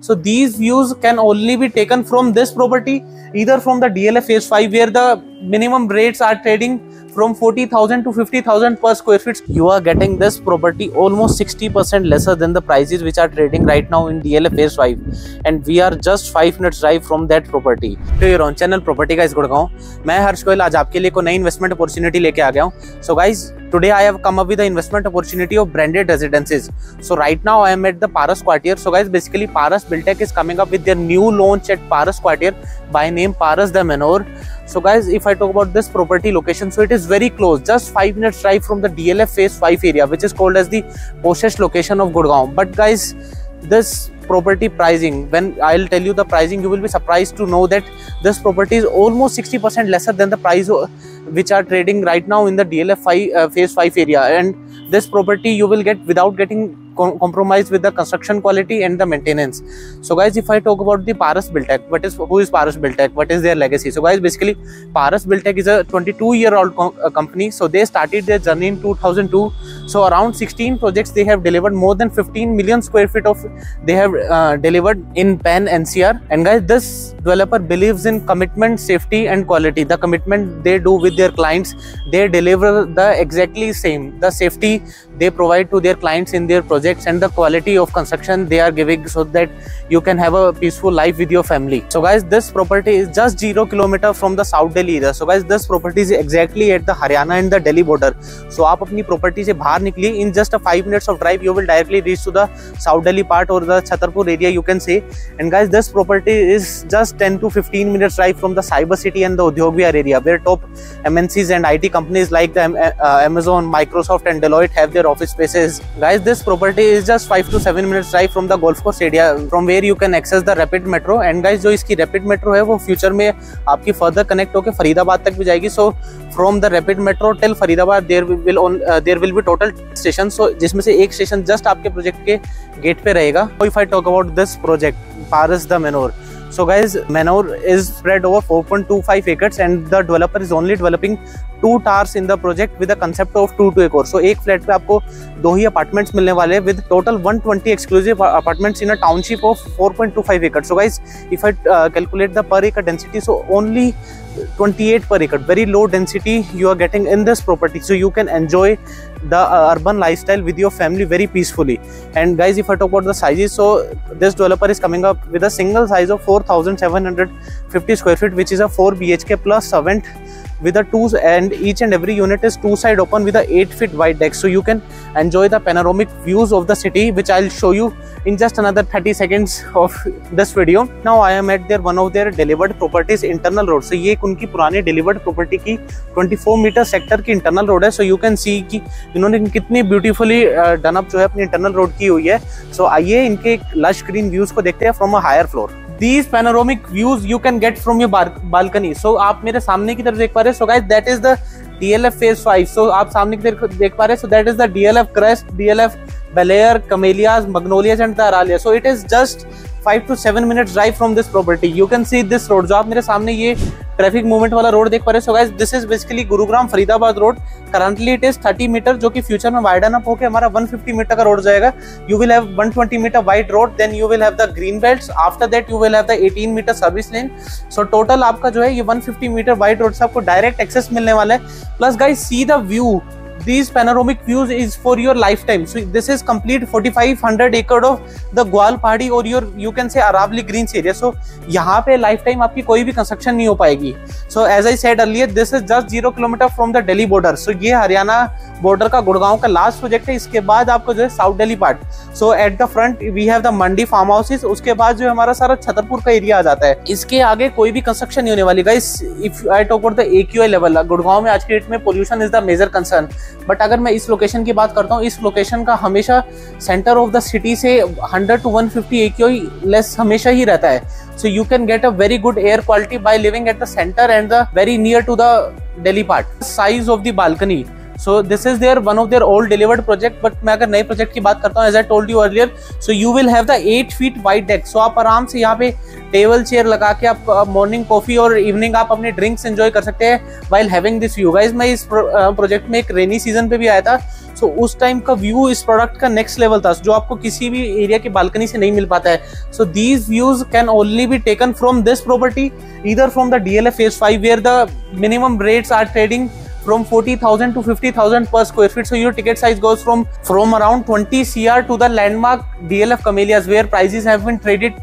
So these views can only be taken from this property, either from the DLF phase 5 where the minimum rates are trading from 40,000 to 50,000 per square feet. You are getting this property almost 60% lesser than the prices which are trading right now in DLF phase 5, and we are just 5 minutes drive from that property. तो ये on channel property guys Gurgaon, मैं हर्ष गोयल आज आपके लिए को नई investment opportunity लेके आ गया हूँ. So guys, today I have come up with the investment opportunity of branded residences. So right now I am at the Paras Quartier. So guys, basically Paras Buildtech is coming up with their new launch at Paras Quartier by name Paras the Manor. So guys, if I talk about this property location, so it is very close, just 5 minutes drive from the DLF phase 5 area, which is called as the poshest location of Gurgaon. But guys, this property pricing, when I'll tell you the pricing, you will be surprised to know that this property is almost 60% lesser than the price which are trading right now in the DLF phase 5 area. And this property you will get without getting compromised with the construction quality and the maintenance. So guys, if I talk about the Paras Buildtech, who is Paras Buildtech, what is their legacy? So guys, basically Paras Buildtech is a 22-year-old company. So they started their journey in 2002. So around 16 projects they have delivered, more than 15 million square feet of they have delivered in Pan NCR. And guys, this developer believes in commitment, safety and quality. The commitment they do with their clients, they deliver the exactly same. The safety they provide to their clients in their projects, and the quality of construction they are giving so that you can have a peaceful life with your family. So guys, this property is just 0 kilometer from the South Delhi area. So guys, this property is exactly at the Haryana and the Delhi border. So आप अपनी property से बाहर निकलिए, in just a 5 minutes of drive you will directly reach to the South Delhi part or the Chhatarpur area, you can say. And guys, this property is just 10 to 15 minutes drive from the Cyber City and the Udyog Vihar area, where top MNCs and IT companies like the Amazon, Microsoft and Deloitte have their office spaces. Guys, this property is just 5 to 7 minutes drive from the golf course area, from where you can access the rapid metro. And guys, जो इसकी rapid metro है वो future में आपकी further connect होके फरीदाबाद तक भी जाएगी. So from the rapid metro till Faridabad there will be total stations. So जिसमें से एक station just आपके project के gate पे रहेगा. So if I talk about this project, Paras the Manor. So guys, Manor is spread over 4.25 acres and the developer is only developing 2 towers in the project with a concept of 2 to acre. So एक flat पे आपको 2 ही apartments मिलने वाले हैं with total 120 exclusive apartments in a township of 4.25 acres. So guys, if I calculate the per acre density, so only 28 per acre, very low density you are getting in this property. So you can enjoy the urban lifestyle with your family very peacefully. And guys, if I talk about the sizes, so this developer is coming up with a single size of 4,750 square feet, which is a 4 BHK plus servant with a 2, and each and every unit is 2 side open with a 8 feet wide deck. So you can enjoy the panoramic views of the city, which I'll show you in just another 30 seconds of this video. Now I am at one of their delivered properties internal road. So ये उनकी पुरानी delivered property की 24 metre sector की internal road है. So you can see कि इन्होंने कितनी beautifully done up जो है अपनी internal road की हुई है. So आइए इनके lush green views को देखते हैं from a higher floor. These panoramic views you can get from your balcony. So आप मेरे सामने की तरफ देख पा रहे हैं. So guys, that is the DLF phase 5. So आप सामने की तरफ देख पा रहे हैं. So that is the DLF Crest, DLF Bel Air, Camellias, Magnolias and the Aralia. So it is just 5 to 7 minutes drive from this property. You can see this road. जो आप मेरे सामने ये ट्रैफिक मूवमेंट वाला road देख पा रहे हैं. So guys, this is basically Gurugram Faridabad road. Currently it is 30 metre, जो कि फ्यूचर में वाइडन अप होकर हमारा 150 मीटर का रोड जाएगा. You will have 120 metre wide road, then you will have the green belts. After that you will have the 18 metre service lane. So total आपका जो है ये 150 मीटर वाइड रोड से आपको डायरेक्ट एक्सेस मिलने वाला है. Plus guys, see the view. These panoramic views is for your lifetime. So this is complete 4,500 acre of the Gwal Pahadi or you can say Aravali Greens area. So यहाँ पे lifetime आपकी कोई भी construction नहीं हो पाएगी. So as I said earlier, this is just 0 kilometer from the Delhi border. So ये Haryana border का गुड़गांव का last project है. इसके बाद आपको जो है South Delhi part. So at the front we have the Mandi farm houses. उसके बाद जो हमारा सारा छतरपुर का एरिया आ जाता है. इसके आगे कोई भी construction नहीं होने वाली. Guys, if I talk about the AQI level, Gurgaon में आज के डेट में pollution is the major concern. But अगर मैं इस लोकेशन की बात करता हूँ, इस लोकेशन का हमेशा सेंटर ऑफ द सिटी से 100 to 150 AQI लेस हमेशा ही रहता है. So you can get a very good air quality by living at the centre and the very near to the Delhi part. Size of the balcony. So this is their one of their old delivered project. But मैं अगर नए project की बात करता हूँ, as I told you earlier, so you will have the 8 feet wide deck. सो आप आराम से यहाँ पे टेबल चेयर लगा के आप मॉर्निंग कॉफी और इवनिंग आप अपने ड्रिंक्स एंजॉय कर सकते हैं while having this view. Guys मैं इस प्रोजेक्ट में एक रेनी सीजन पे भी आया था, सो उस टाइम का व्यू इस प्रोडक्ट का नेक्स्ट लेवल था, जो आपको किसी भी एरिया की बालकनी से नहीं मिल पाता है। So these views can only be taken from this property, either from the DLF Phase 5 where the minimum rates are trading from 40,000 to 50,000 per square feet. So your ticket size goes from around 20 CR to the landmark DLF Camellias where prices have been traded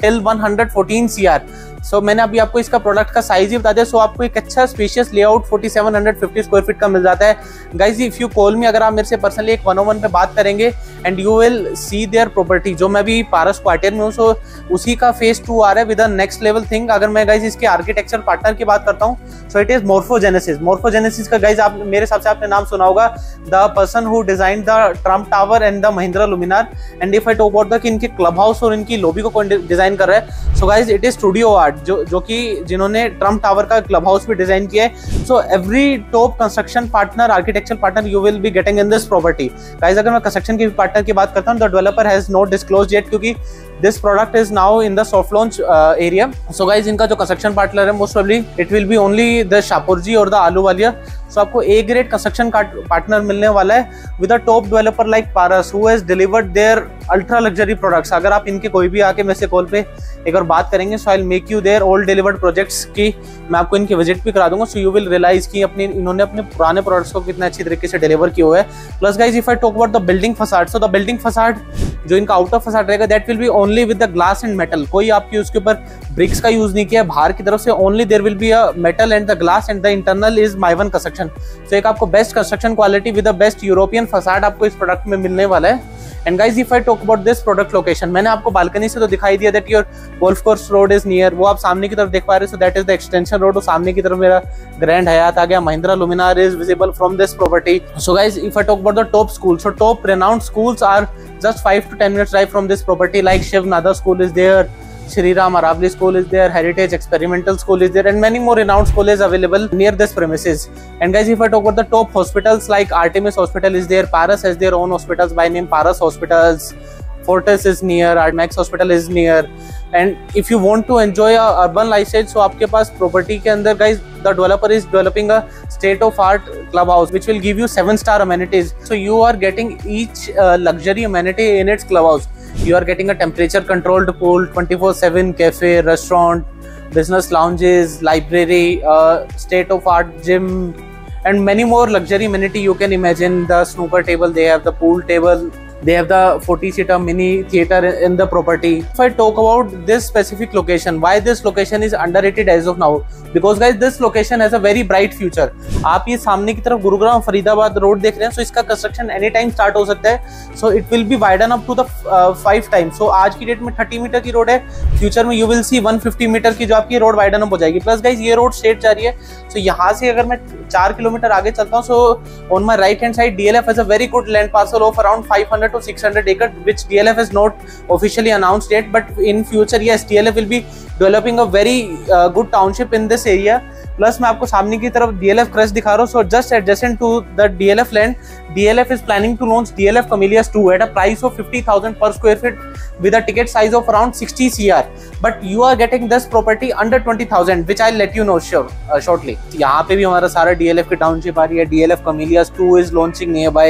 till 114 CR. सो मैंने अभी आपको इसका product का size ही बता दिया। सो आपको एक अच्छा स्पेशियस लेआउट 4750 स्क्वायर फीट का मिल जाता है। गाइज इफ यू कॉल मी, अगर आप मेरे से पर्सनली एक 1-on-1 पे बात करेंगे and you will C their property, जो मैं भी पारस क्वार्टर में हूँ, सो उसी का Phase 2 आ रहा है विद नेक्स्ट लेवल थिंग। अगर मैं गाइज इसके आर्किटेक्चर पार्टनर की बात करता हूँ, so it is morphogenesis. Morphogenesis का गाइज आप मेरे हिसाब से आपने नाम सुना होगा, the person who design the Trump tower and the Mahindra Luminar. And if I talk about the इनके क्लब हाउस और इनकी लॉबी को कौन डिजाइन कर रहा है, so guys it is studio art, जो कि जिन्होंने ट्रम्प टावर का क्लब हाउस भी डिजाइन किया है। So every top construction partner, architecture partner you will be getting in this property. Guys अगर मैं कंस्ट्रक्शन के पार्टनर की बात करता हूँ, the developer has not disclosed yet, क्योंकि this product is now in the soft launch area. So guys इनका जो कंस्ट्रक्शन पार्टनर है, most probably it will be only the Shapoorji और द आलूवालिया। सो आपको A ग्रेड कंस्ट्रक्शन पार्टनर मिलने वाला है with a top developer like Paras who has delivered their ultra luxury products. अगर आप इनके कोई भी आके मेरे से कॉल पे एक बार बात करेंगे, so I will make you their all delivered projects की मैं आपको इनकी विजिट भी करा दूंगा। सो यू विल रियलाइज कि इन्होंने अपने पुराने प्रोडक्ट्स को कितना अच्छी तरीके से डिलीवर किया हुआ है। Plus guys if I talk about the building facade, so the building facade जो इनका आउटर फसाड रहेगा, that will be only with the glass and metal. कोई आपकी उसके ऊपर ब्रिक्स का यूज नहीं किया बाहर की तरफ से, only there will be a metal and the glass and the internal is Mivan construction. So एक आपको best construction quality with the best European facade आपको इस प्रोडक्ट में मिलने वाला है। And guys if I talk about this product location, मैंने आपको बालकनी से तो दिखाई दिया that your golf course road is near, वो आप सामने की तरफ देख पा रहे हो, so that is the extension road. और सामने की तरफ मेरा ग्रैंड हयात आ गया, Mahindra Luminar is visible from this property. So guys if I talk about the top school, so top renowned schools are just 5 to 10 minutes drive from this property, like Shiv Nada School is there, Shri Ram Aravali School is there, Heritage Experimental School is there, and many more renowned schools available near this premises. And guys, if I talk about the top hospitals, like Artemis Hospital is there, Paras has their own hospitals by name Paras Hospitals, Fortis is near, Max Hospital is near. And if you want to enjoy a urban lifestyle, so आपके पास property के अंदर guys, the developer is developing a state of art clubhouse which will give you 7-star amenities. So you are getting each luxury amenity in its clubhouse. You are getting a temperature controlled pool, 24/7 cafe, restaurant, business lounges, library, state of art gym, and many more luxury amenity you can imagine. The snooker table, they have the pool table, they have the 40-seater mini theater in the property. If I talk about this specific location, why this location is underrated as of now, because guys this location has a very bright future. आप ये सामने की तरफ Gurugram Faridabad road देख रहे हैं, सो इसका construction any time start हो सकता है। So it will be widen up to the 5 times. So आज की डेट में 30 मीटर की रोड है, फ्यूचर में यू विल सी 150 मीटर की जो आपकी रोड वाइडन अप हो जाएगी। प्लस गाइज ये रोड स्ट्रेट जा रही है, सो यहाँ से अगर मैं 4 किलोमीटर आगे चलता हूँ, so on my right hand side DLF has a very good land parcel of around 500 to 600 acres, which DLF has not officially announced yet, but in future yes, DLF will be developing a very good township in this area. Plus मैं आपको सामने की तरफ DLF Crest दिखा रहा हूँ, so just adjacent to the DLF land, DLF is planning to launch DLF Camellias 2 at a price of 50,000 per square feet with a ticket size of around 60 CR. But you are getting this property under 20,000, which I'll let you know shortly. यहाँ पे भी हमारा सारा DLF की township आ रही है, DLF Camellias 2 is launching nearby.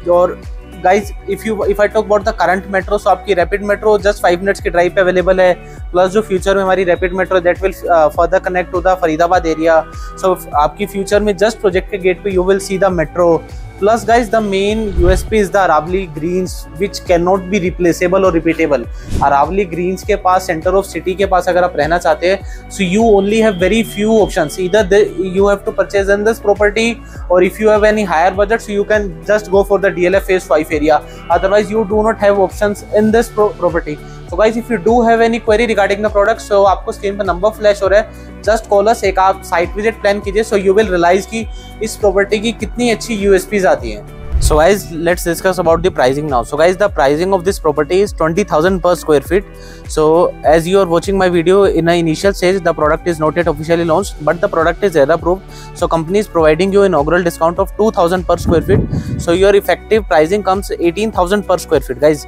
और guys if I talk about the current metro, so आपकी रैपिड मेट्रो जस्ट 5 मिनट्स की ड्राइव पे अवेलेबल है। प्लस जो फ्यूचर में हमारी rapid metro that will further connect to the Faridabad area. So आपकी future में जस्ट प्रोजेक्ट के गेट पे you will see the metro. Plus guys, the main USP is the Aravali Greens, which cannot be replaceable or repeatable. Aravali Greens के पास, center of city के पास अगर आप रहना चाहते हैं, so you only have very few options. Either you have to purchase in this property, or if you have any higher budget, so you can just go for the DLF Phase 5 area. Otherwise, you do not have options in this property. So guys, if you do have any query regarding the product, so आपको screen पर number flash हो रहा है, just call अस, एक आप site visit plan कीजिए, सो you will realise कि इस प्रॉपर्टी की कितनी अच्छी USPs आती हैं। So guys, let's discuss about the pricing now. So guys, the pricing of this property is 20,000 per square feet. So as you are watching my video, in the initial stage the product is not yet officially launched, but the product is RERA approved. So company is providing you inaugural discount of 2,000 per square feet. So your effective pricing comes 18,000 per square feet. Guys,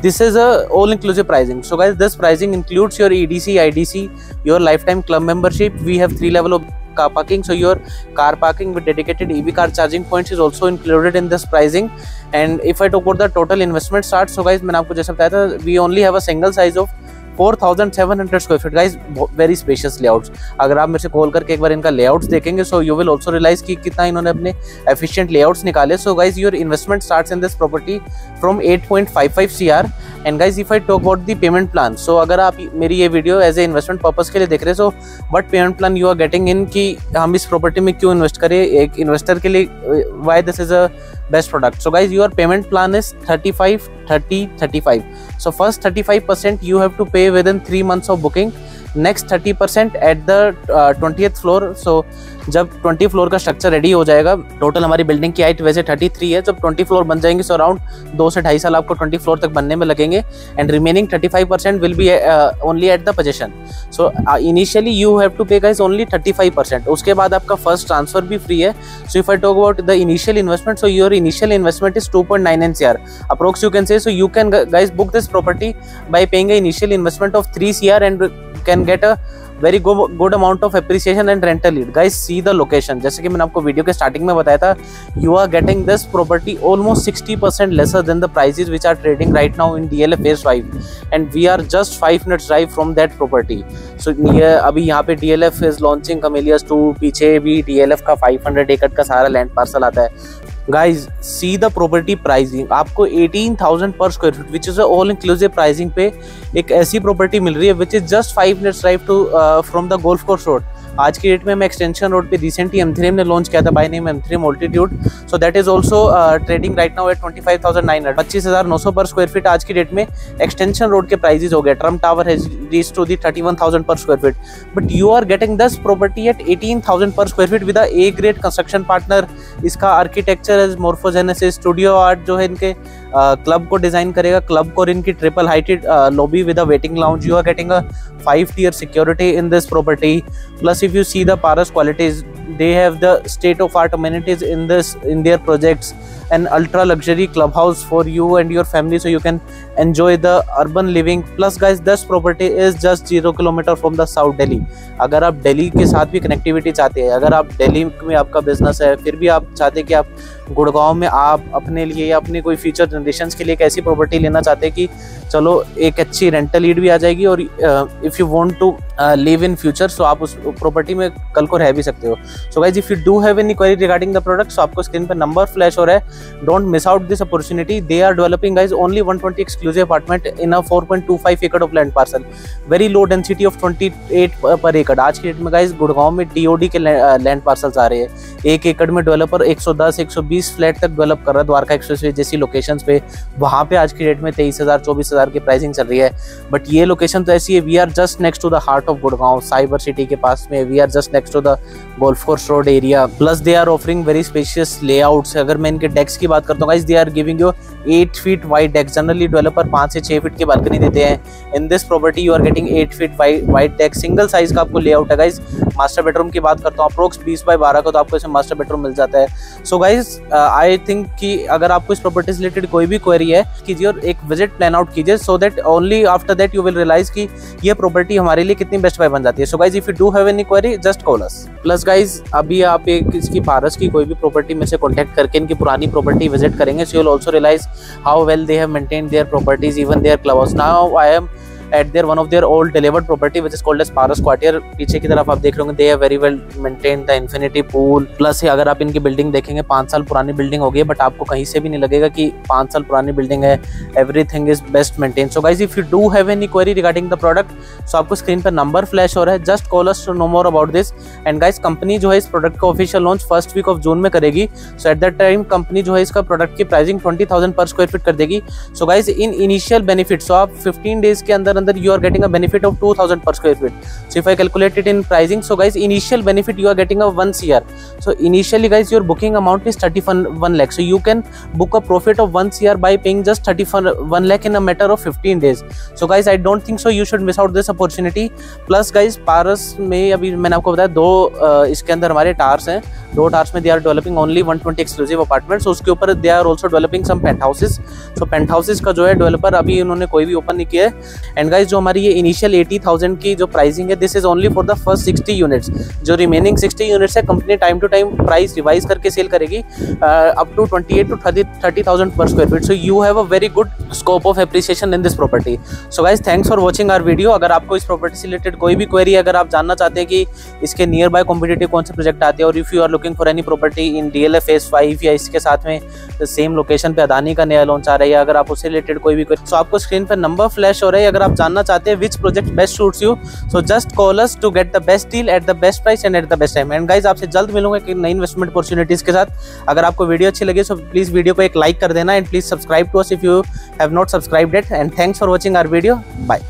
this is a all inclusive pricing. So guys, this pricing includes your EDC, IDC, your lifetime club membership. We have 3 level of car parking, so your car parking with dedicated EV car charging points is also included in this pricing. And if I talk about the total investment start, so guys मैंने आपको जैसा बताया था, we only have a single size of 4,700 square feet. Guys very spacious layouts. अगर आप मेरे से call करके एक बार इनका लेआउट्स देखेंगे, so you will also realize कि कितना इन्होंने अपने एफिशिएंट लेआउट्स निकाले. So guys your investment starts in this property from 8.55 CR. And guys if I talk about the payment plan, so अगर आप मेरी ये video as a investment purpose के लिए देख रहे हैं, so what payment plan you are getting in, कि हम इस प्रॉपर्टी में क्यों इन्वेस्ट करें एक इन्वेस्टर के लिए, why this is a best product. So guys, your payment plan is 35 30 35. So first 35% you have to pay within 3 months of booking. Next 30% at the 20th floor. So जब 20 floor का structure ready हो जाएगा, total हमारी building की height वैसे 33 है, जब 20 floor बन जाएंगे, सो अराउंड 2 से 2.5 साल आपको 20 फ्लोर तक बनने में लगेंगे. And remaining 35% will be only at the possession. So initially you have to pay guys only 35%. उसके बाद आपका फर्स्ट ट्रांसफर भी फ्री है. So if I talk about the initial investment, so your initial investment is 2.99 CR approx you can say. So you can guys book this property by paying a initial investment of 3 CR and can get a very good amount of appreciation and rental lead. Guys see the location, जैसे कि मैंने आपको video के starting में बताया था, you are getting this property almost 60% lesser than the prices which are trading right now in DLF Phase 5 and we are just 5 minutes drive from that property. So ये अभी यहाँ पे DLF इज लॉन्चिंग कैमेलियास 2, पीछे भी DLF का 500 एकड़ का सारा लैंड पार्सल आता है. Guys see the property pricing, आपको 18,000 पर square feet which is all inclusive pricing पे एक ऐसी प्रॉपर्टी मिल रही है which is just 5 minutes drive to from the golf course road. आज की डेट में मैं एक्सटेंशन रोड पे रिसेंटली M3 ने लॉन्च किया था by name M3 Multitude. So that is also trading right now at 25,900, 25,900 पर स्क्वायर फीट आज की डेट में एक्सटेंशन रोड के प्राइजेस हो गए. Trump tower has reach to the 31,000 per square feet, but you are getting this property at 18,000 पर square feet with A grade construction partner. इसका architecture is morphogenesis. Studio art जो है इनके club को design करेगा, club को इनकी triple heighted lobby with a waiting lounge. You are getting a 5-tier security in this property. Plus if you see the Paras qualities, they have the state of art amenities in their projects, an ultra luxury clubhouse for you and your family, so you can enjoy the urban living. Plus guys, this property is just 0 kilometer from the South Delhi. अगर आप दिल्ली के साथ भी connectivity चाहते हैं, अगर आप दिल्ली में आपका बिजनेस है, फिर भी आप चाहते हैं कि आप गुड़गांव में आप अपने लिए या अपने कोई फ्यूचर जनरेशंस के लिए एक ऐसी प्रॉपर्टी लेना चाहते हैं कि चलो एक अच्छी रेंटल लीड भी आ जाएगी, और if you want to live in future, so आप उस प्रॉपर्टी में कल को रह भी सकते हो. So guys if you do have any query regarding the product, so आपको स्क्रीन पर नंबर फ्लैश हो रहा है. Don't miss out this opportunity. They are developing guys only 120 exclusive apartment in a 4.25 acre of land parcel. Very low density of 28 per एकड़. आज की date में guys Gurgaon में DOD के लैंड पार्सल्स आ रहे हैं. 1 एकड़ में डेवलपर 110-120 फ्लैट तक डेवलप कर रहा है द्वारका एक्सप्रेसवे जैसी लोकेशंस पे. वहाँ पे आज की डेट में 23,000-24,000 की प्राइसिंग चल रही है. बट ये लोकेशन तो ऐसी है, we are just next to the heart of Gurgaon, cyber city के पास में. We are just next to the golf course road area. Plus they are offering very spacious layouts. अगर मैं इनके डेक्स की बात करता हूँ guys, they are giving you 8 feet wide deck. Generally developer 5 से 6 feet की बालकनी देते हैं. In this property you are getting 8 feet wide deck. Single size का आपको लेआउट है गाइस. मास्टर बेडरूम की बात करता हूँ, अप्रोक्स 20x12 का तो आपको इसमें मास्टर बेडरूम मिल जाता है. सो गाइस आई थिंक कि अगर आपको इस प्रॉपर्टी से रिलेटेड कोई भी क्वेरी है कीजिए और एक विजिट प्लान आउट कीजिए, so that only after that you will realise कि ये प्रॉपर्टी हमारे लिए कितनी बेस्ट बाय बन जाती है. So guys if you do have any query just call us. Plus guys अभी आप एक इसकी पारस की कोई भी प्रॉपर्टी में से कॉन्टैक्ट करके इनकी पुरानी प्रॉपर्टी विजिट करेंगे, so you will also realise how well they have maintained their properties, even their club house. Now I am at their one of their old delivered property which is called as Paras Quartier. पीछे की तरफ आप देख रहे होंगे, they have very well maintained the infinity pool. Plus अगर आप इनकी बिल्डिंग देखेंगे 5 साल पुरानी बिल्डिंग होगी, बट आपको कहीं से भी नहीं लगेगा कि 5 साल पुरानी बिल्डिंग है. Everything is best maintain. So guys if you do have any query regarding the product, so आपको स्क्रीन पर नंबर फ्लैश हो रहा है. Just call us to know more about this. And guys company जो है इस product का official launch first week of June में करेगी. So at that time company जो है इसका प्रोडक्ट की प्राइसिंग 20,000 पर स्क्वायर फीट कर देगी. So guys in initial benefit, so आप 15 डेज के अंदर अंदर you are getting a benefit of 2000 per square feet. So if I calculate it in pricing, so guys, initial benefit you are getting a 1 CR. So initially guys, your booking amount is 31 lakh. So you can book a profit of 1 CR by paying just 31 lakh in a matter of 15 days. So guys, I don't think so you should miss out this opportunity. Plus guys, पारस में अभी मैंने आपको बताया 2 इसके अंदर हमारे towers हैं, 2 towers में they are developing only 120 exclusive apartments. उसके ऊपर they are also developing some penthouses. So penthouses का जो है डेवलपर अभी उन्होंने कोई भी ओपन नहीं किया है. एंड गाइस, जो हमारी ये इनिशियल 80,000 की जो प्राइसिंग है, this is only for the first 60 units. जो रिमेनिंग 60 यूनिट्स है, company time to time price revise करके सेल करेगी up to 28 to 30,000 per square feet. So you have a very good scope of appreciation in this property. So guys, thanks for watching our video. अगर आपको इस property से related कोई भी query, अगर आप जानना चाहते हैं कि इसके नियर बाय कॉम्पिटिटिव कौन से प्रोजेक्ट आते हैं, और if you are looking for any property in DLF Phase 5 या इसके साथ में सेम लोकेशन पे अदानी का नया लॉन्च आ रहा है, या अगर आप उससे रिलेटेड कोई भी तो आपको स्क्रीन पर नंबर फ्लैश हो रहा है. अगर आप जानना चाहते हैं which project best suits you, so just call us to get the best deal at the best price and at the best time. And guys, आपसे जल्द मिलूंगा एक नई इन्वेस्टमेंट अपॉर्चुनिटीज के साथ. अगर आपको वीडियो अच्छी लगी सो प्लीज वीडियो को एक लाइक कर देना, and please subscribe to us if you have not subscribed it. And thanks for watching our video. Bye.